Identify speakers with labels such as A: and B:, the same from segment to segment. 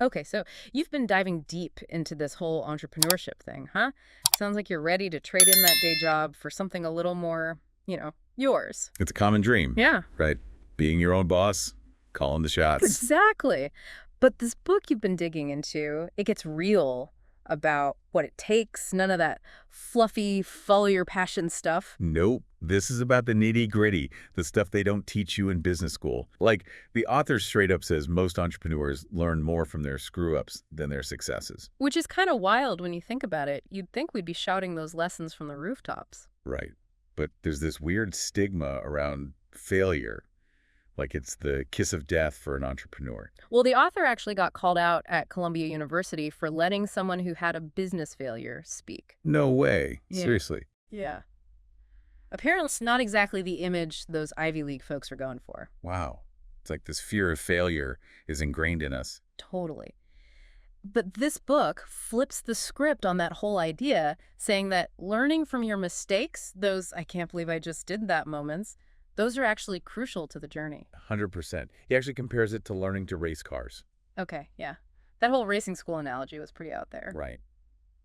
A: Okay, so you've been diving deep into this whole entrepreneurship thing, huh? Sounds like you're ready to trade in that day job for something a little more, yours.
B: It's a common dream,
A: Yeah,
B: right? Being your own boss, calling the shots.
A: exactly. But this book you've been digging into, it gets real about what it takes, none of that fluffy, follow your passion stuff.
B: Nope. This is about the nitty-gritty, the stuff they don't teach you in business school. Like, the author straight up says most entrepreneurs learn more from their screw-ups than their successes.
A: Which is kind of wild when you think about it. You'd think we'd be shouting those lessons from the rooftops.
B: Right. But there's this weird stigma around failure, like it's the kiss of death for an entrepreneur.
A: Well, the author actually got called out at Columbia University for letting someone who had a business failure speak.
B: No way.
A: Yeah.
B: Seriously.
A: Yeah. Apparently, it's not exactly the image those Ivy League folks are going for.
B: Wow. It's like this fear of failure is ingrained in us.
A: Totally. But this book flips the script on that whole idea, saying that learning from your mistakes, those I can't believe I just did that moments, those are actually crucial to the journey.
B: 100%. He actually compares it to learning to race cars.
A: Okay, yeah. That whole racing school analogy was pretty out there.
B: Right.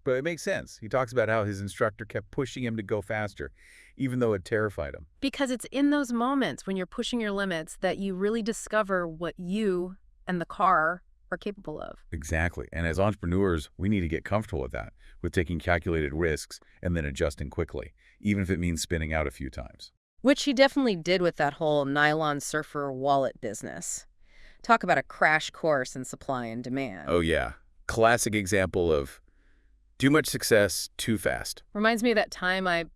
B: But it makes sense. He talks about how his instructor kept pushing him to go faster, even though it terrified him.
A: Because it's in those moments when you're pushing your limits that you really discover what you and the car are capable of.
B: Exactly. And as entrepreneurs, we need to get comfortable with that, with taking calculated risks and then adjusting quickly, even if it means spinning out a few times.
A: Which he definitely did with that whole nylon surfer wallet business. Talk about a crash course in supply and demand.
B: Oh, yeah. Classic example of too much success, too fast.
A: Reminds me of that time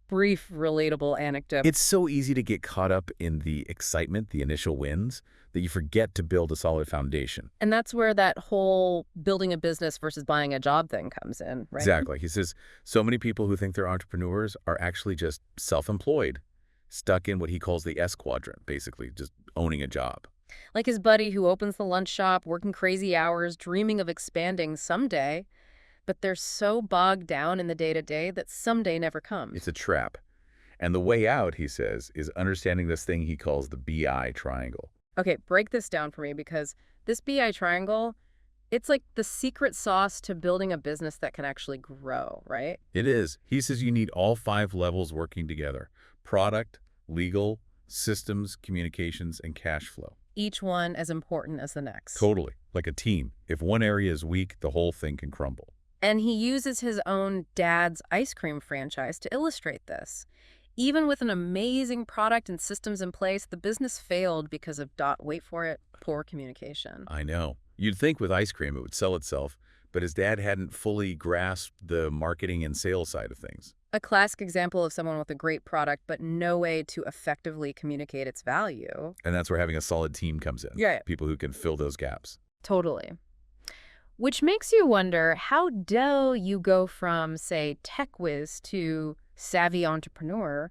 A: brief, relatable anecdote.
B: It's so easy to get caught up in the excitement, the initial wins, that you forget to build a solid foundation.
A: And that's where that whole building a business versus buying a job thing comes in, right?
B: Exactly. He says so many people who think they're entrepreneurs are actually just self-employed, stuck in what he calls the S quadrant, basically just owning a job.
A: Like his buddy who opens the lunch shop, working crazy hours, dreaming of expanding someday, but they're so bogged down in the day-to-day that someday never comes.
B: It's a trap. And the way out, he says, is understanding this thing he calls the BI triangle.
A: Okay, break this down for me because this BI triangle, it's like the secret sauce to building a business that can actually grow, right?
B: It is. He says you need all 5 levels working together: product, legal, systems, communications, and cash flow.
A: Each one as important as the next.
B: Totally. Like a team. If one area is weak, the whole thing can crumble.
A: And he uses his own dad's ice cream franchise to illustrate this. Even with an amazing product and systems in place, the business failed because of wait for it, poor communication.
B: I know. You'd think with ice cream it would sell itself, but his dad hadn't fully grasped the marketing and sales side of things.
A: A classic example of someone with a great product, but no way to effectively communicate its value.
B: And that's where having a solid team comes in.
A: Yeah.
B: People who can fill those gaps.
A: Totally. Which makes you wonder, how do you go from, say, tech whiz to savvy entrepreneur?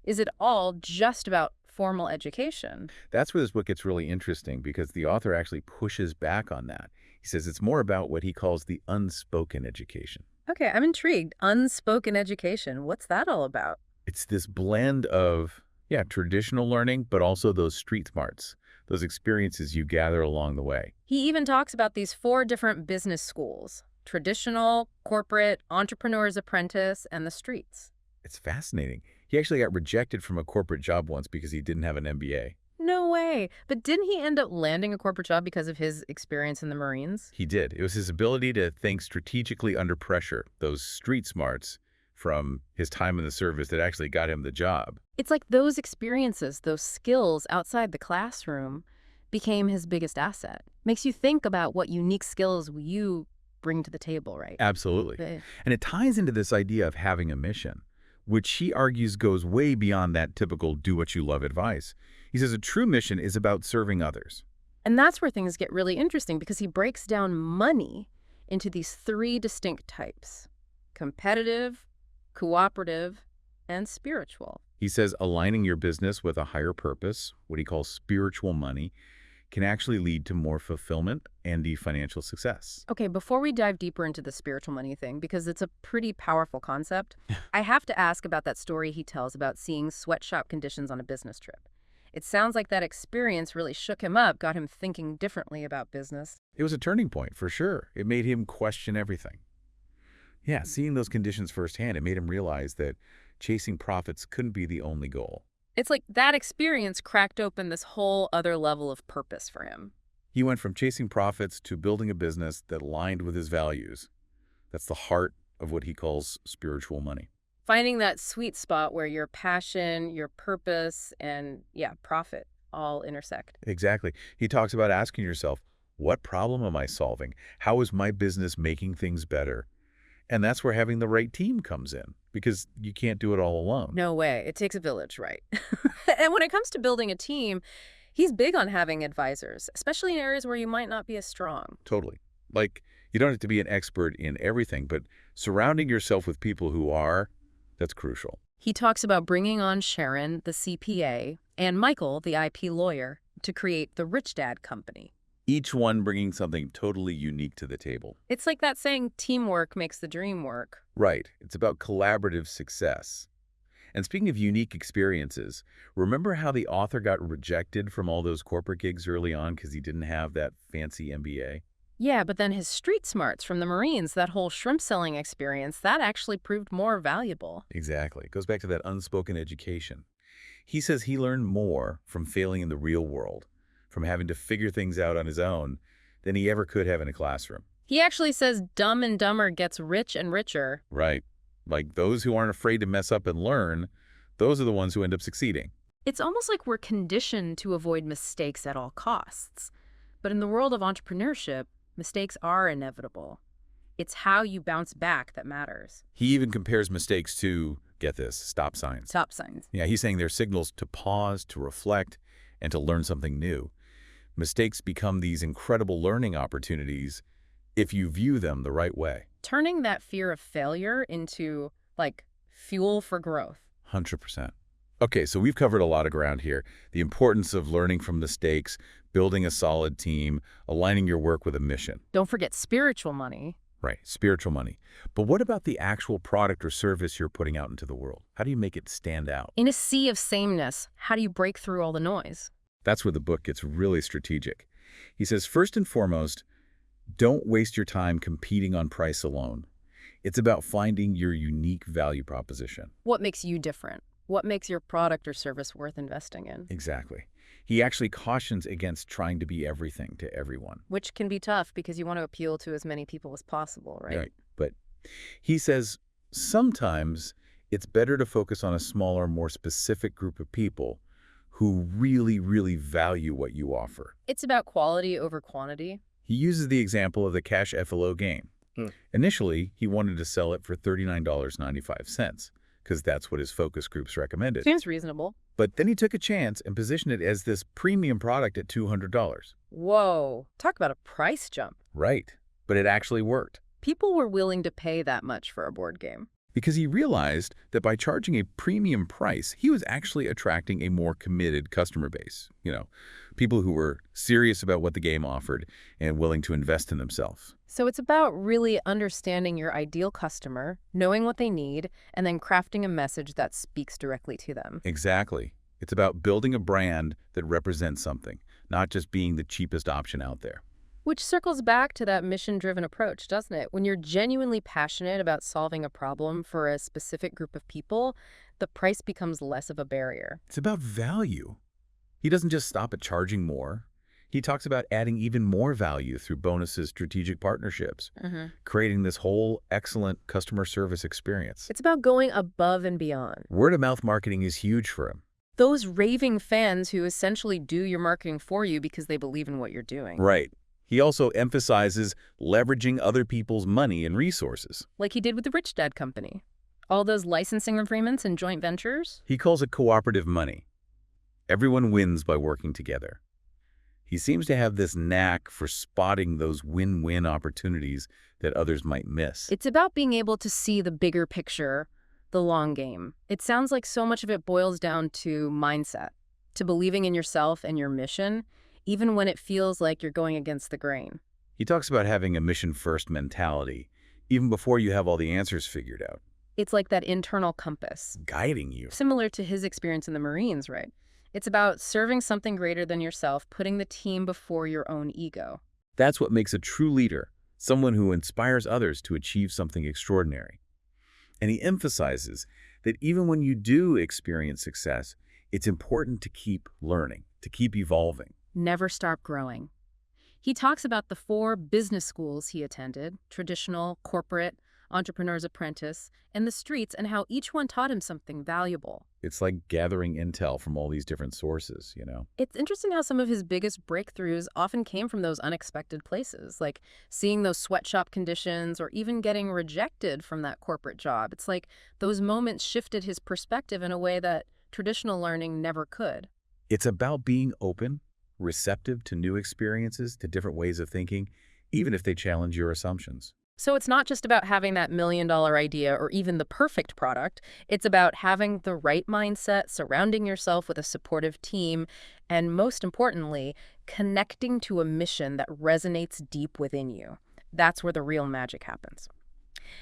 A: Is it all just about formal education?
B: That's where this book gets really interesting because the author actually pushes back on that. He says it's more about what he calls the unspoken education.
A: Okay, I'm intrigued. Unspoken education. What's that all about?
B: It's this blend of, yeah, traditional learning, but also those street smarts, those experiences you gather along the way.
A: He even talks about these 4 different business schools: traditional, corporate, entrepreneur's apprentice, and the streets.
B: It's fascinating. He actually got rejected from a corporate job once because he didn't have an MBA.
A: No way. But didn't he end up landing a corporate job because of his experience in the Marines?
B: He did. It was his ability to think strategically under pressure, those street smarts from his time in the service that actually got him the job.
A: It's like those experiences, those skills outside the classroom became his biggest asset. Makes you think about what unique skills you bring to the table, right?
B: Absolutely.
A: Eh,
B: And it ties into this idea of having a mission, which he argues goes way beyond that typical do-what-you-love advice. He says a true mission is about serving others.
A: And that's where things get really interesting because he breaks down money into these 3 distinct types: competitive, cooperative, and spiritual.
B: He says aligning your business with a higher purpose, what he calls spiritual money, can actually lead to more fulfillment and the financial success.
A: Okay, before we dive deeper into the spiritual money thing, because it's a pretty powerful concept, I have to ask about that story he tells about seeing sweatshop conditions on a business trip. It sounds like that experience really shook him up, got him thinking differently about business.
B: It was a turning point, for sure. It made him question everything. Yeah, seeing those conditions firsthand, it made him realize that chasing profits couldn't be the only goal.
A: It's like that experience cracked open this whole other level of purpose for him.
B: He went from chasing profits to building a business that aligned with his values. That's the heart of what he calls spiritual money.
A: Finding that sweet spot where your passion, your purpose, and yeah, profit all intersect.
B: Exactly. He talks about asking yourself, what problem am I solving? How is my business making things better? And that's where having the right team comes in, because you can't do it all alone.
A: No way. It takes a village, right? And when it comes to building a team, he's big on having advisors, especially in areas where you might not be as strong.
B: Totally. Like, you don't have to be an expert in everything, but surrounding yourself with people who are, that's crucial.
A: He talks about bringing on Sharon, the CPA, and Michael, the IP lawyer, to create the Rich Dad Company.
B: Each one bringing something totally unique to the table.
A: It's like that saying, teamwork makes the dream work.
B: Right. It's about collaborative success. And speaking of unique experiences, remember how the author got rejected from all those corporate gigs early on because he didn't have that fancy MBA?
A: Yeah, but then his street smarts from the Marines, that whole shrimp selling experience, that actually proved more valuable.
B: Exactly. It goes back to that unspoken education. He says he learned more from failing in the real world, from having to figure things out on his own, than he ever could have in a classroom.
A: He actually says Dumb and Dumber gets rich and richer.
B: Right. Like those who aren't afraid to mess up and learn, those are the ones who end up succeeding.
A: It's almost like we're conditioned to avoid mistakes at all costs. But in the world of entrepreneurship, mistakes are inevitable. It's how you bounce back that matters.
B: He even compares mistakes to, get this, stop signs.
A: Stop signs.
B: Yeah, he's saying they're signals to pause, to reflect, and to learn something new. Mistakes become these incredible learning opportunities if you view them the right way.
A: Turning that fear of failure into, like, fuel for growth.
B: 100%. Okay, so we've covered a lot of ground here. The importance of learning from mistakes, building a solid team, aligning your work with a mission.
A: Don't forget spiritual money.
B: Right, spiritual money. But what about the actual product or service you're putting out into the world? How do you make it stand out?
A: In a sea of sameness, how do you break through all the noise?
B: That's where the book gets really strategic. He says, first and foremost, don't waste your time competing on price alone. It's about finding your unique value proposition.
A: What makes you different? What makes your product or service worth investing in?
B: Exactly. He actually cautions against trying to be everything to everyone.
A: Which can be tough because you want to appeal to as many people as possible, right?
B: Right. But he says sometimes it's better to focus on a smaller, more specific group of people who really, really value what you offer.
A: It's about quality over quantity.
B: He uses the example of the Cash FLO game. Initially, he wanted to sell it for $39.95 because that's what his focus groups recommended.
A: Seems reasonable.
B: But then he took a chance and positioned it as this premium product at $200.
A: Whoa, talk about a price jump.
B: Right. But it actually worked.
A: People were willing to pay that much for a board game.
B: Because he realized that by charging a premium price, he was actually attracting a more committed customer base. You know, people who were serious about what the game offered and willing to invest in themselves.
A: So it's about really understanding your ideal customer, knowing what they need, and then crafting a message that speaks directly to them.
B: Exactly. It's about building a brand that represents something, not just being the cheapest option out there.
A: Which circles back to that mission-driven approach, doesn't it? When you're genuinely passionate about solving a problem for a specific group of people, the price becomes less of a barrier.
B: It's about value. He doesn't just stop at charging more. He talks about adding even more value through bonuses, strategic partnerships, creating this whole excellent customer service experience.
A: It's about going above and beyond.
B: Word-of-mouth marketing is huge for him.
A: Those raving fans who essentially do your marketing for you because they believe in what you're doing.
B: Right. He also emphasizes leveraging other people's money and resources.
A: Like he did with the Rich Dad Company. All those licensing agreements and joint ventures.
B: He calls it cooperative money. Everyone wins by working together. He seems to have this knack for spotting those win-win opportunities that others might miss.
A: It's about being able to see the bigger picture, the long game. It sounds like so much of it boils down to mindset, to believing in yourself and your mission, even when it feels like you're going against the grain.
B: He talks about having a mission-first mentality, even before you have all the answers figured out.
A: It's like that internal compass.
B: Guiding you.
A: Similar to his experience in the Marines, right? It's about serving something greater than yourself, putting the team before your own ego.
B: That's what makes a true leader, someone who inspires others to achieve something extraordinary. And he emphasizes that even when you do experience success, it's important to keep learning, to keep evolving.
A: Never stop growing. He talks about the 4 business schools he attended, traditional, corporate, entrepreneur's apprentice, and the streets, and how each one taught him something valuable.
B: It's like gathering intel from all these different sources, you know?
A: It's interesting how some of his biggest breakthroughs often came from those unexpected places, like seeing those sweatshop conditions or even getting rejected from that corporate job. It's like those moments shifted his perspective in a way that traditional learning never could.
B: It's about being open, receptive to new experiences, to different ways of thinking, even if they challenge your assumptions.
A: So it's not just about having that million-dollar idea or even the perfect product. It's about having the right mindset, surrounding yourself with a supportive team, and most importantly, connecting to a mission that resonates deep within you. That's where the real magic happens.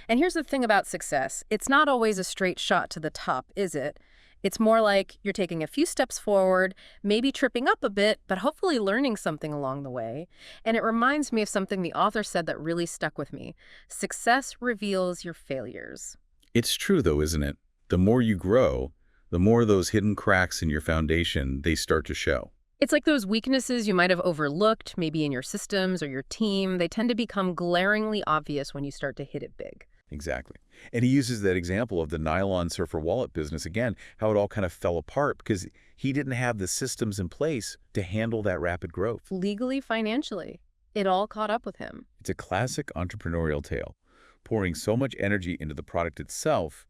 A: And here's the thing about success. It's not always a straight shot to the top, is it? It's more like you're taking a few steps forward, maybe tripping up a bit, but hopefully learning something along the way. And it reminds me of something the author said that really stuck with me. Success reveals your failures.
B: It's true, though, isn't it? The more you grow, the more those hidden cracks in your foundation, they start to show.
A: It's like those weaknesses you might have overlooked, maybe in your systems or your team. They tend to become glaringly obvious when you start to hit it big.
B: Exactly. And he uses that example of the nylon surfer wallet business again, how it all kind of fell apart because he didn't have the systems in place to handle that rapid growth.
A: Legally, financially, it all caught up with him.
B: It's a classic entrepreneurial tale, pouring so much energy into the product itself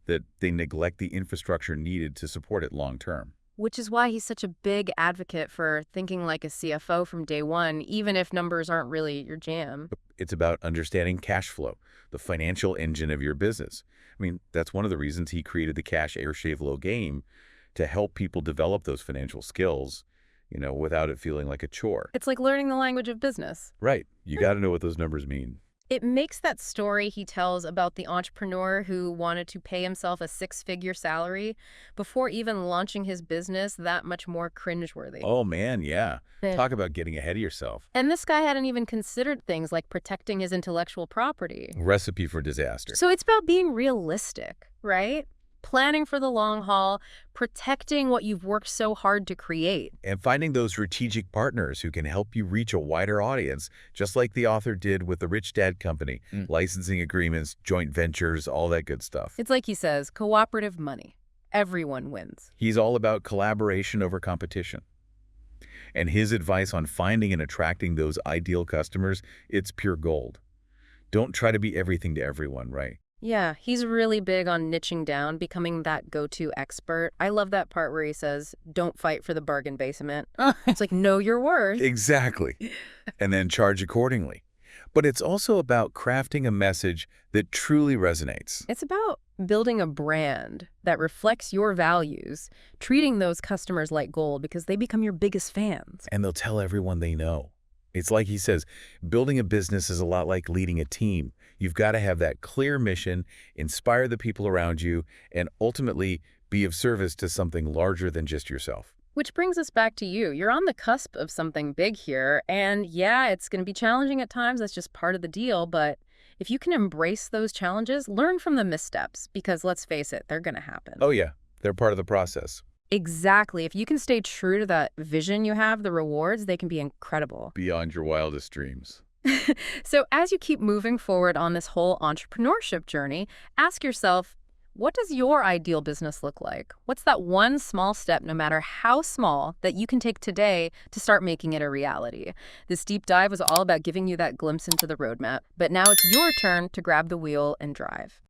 B: that they neglect the infrastructure needed to support it long term.
A: Which is why he's such a big advocate for thinking like a CFO from day one, even if numbers aren't really your jam.
B: It's about understanding cash flow, the financial engine of your business. I mean, that's one of the reasons he created the Cash Air Shave Low game, to help people develop those financial skills, without it feeling like a chore.
A: It's like learning the language of business.
B: Right. You got to know what those numbers mean.
A: It makes that story he tells about the entrepreneur who wanted to pay himself a 6-figure salary before even launching his business that much more cringeworthy.
B: Oh, man, yeah.
A: Yeah.
B: Talk about getting ahead of yourself.
A: And this guy hadn't even considered things like protecting his intellectual property.
B: Recipe for disaster.
A: So it's about being realistic, right? Planning for the long haul, protecting what you've worked so hard to create.
B: And finding those strategic partners who can help you reach a wider audience, just like the author did with the Rich Dad Company, licensing agreements, joint ventures, all that good stuff.
A: It's like he says, cooperative money. Everyone wins.
B: He's all about collaboration over competition. And his advice on finding and attracting those ideal customers, it's pure gold. Don't try to be everything to everyone, right?
A: Yeah, he's really big on niching down, becoming that go-to expert. I love that part where he says, don't fight for the bargain basement. It's like, know your worth.
B: Exactly. And then charge accordingly. But it's also about crafting a message that truly resonates.
A: It's about building a brand that reflects your values, treating those customers like gold because they become your biggest fans.
B: And they'll tell everyone they know. It's like he says, building a business is a lot like leading a team. You've got to have that clear mission, inspire the people around you, and ultimately be of service to something larger than just yourself.
A: Which brings us back to you. You're on the cusp of something big here, and yeah, it's going to be challenging at times. That's just part of the deal, but if you can embrace those challenges, learn from the missteps, because let's face it, they're going to happen.
B: Oh yeah, they're part of the process.
A: Exactly. If you can stay true to that vision you have, the rewards, they can be incredible.
B: Beyond your wildest dreams.
A: So as you keep moving forward on this whole entrepreneurship journey, ask yourself, what does your ideal business look like? What's that one small step, no matter how small, that you can take today to start making it a reality? This deep dive was all about giving you that glimpse into the roadmap, but now it's your turn to grab the wheel and drive.